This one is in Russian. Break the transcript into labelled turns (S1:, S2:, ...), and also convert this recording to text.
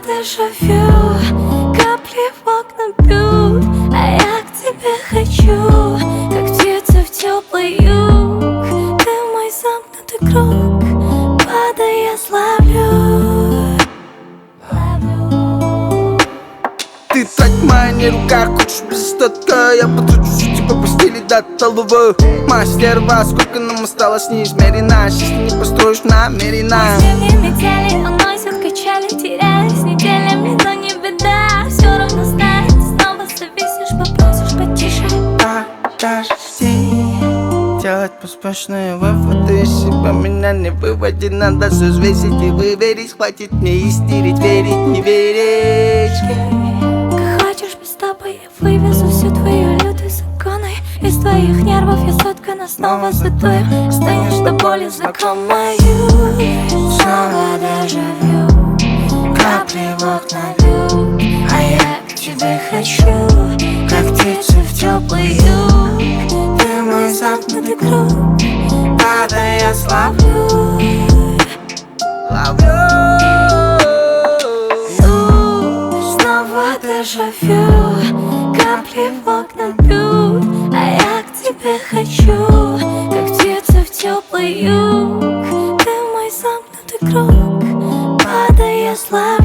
S1: Дежавю, капли в окна бьют, а я к тебе хочу, как птица в теплый юг. Ты мой замкнутый круг, падая, славлю.
S2: Ты трать в моих руках, хочешь без остатка. Я потрачу тебя в постели до толовы. Моя стерва, сколько нам осталось неизмерено. Счастье не построишь намеренно.
S1: Мысли не метели, уносят качели, теряюсь неделями, но не беда. Все равно знаю, ты снова зависишь, попросишь потише.
S2: Подожди, делать поспешные выводы. Себя меня не выводи, надо все взвесить и выверить. Хватит мне истерить, верить, не верить.
S1: Как хочешь, без тобой я вывезу всю твою лютую законы. Из твоих нервов я соткана снова святую. Станешь до боли знакомою. Снова дежавю, капли в окна бьют, а я к тебе хочу, как птица в теплый юг. Ты мой замкнутый круг, падая, я славлю. Снова дежавю, капли в окна бьют, а я к тебе хочу, как птица в теплый юг. Ты мой замкнутый круг, падая, я славлю.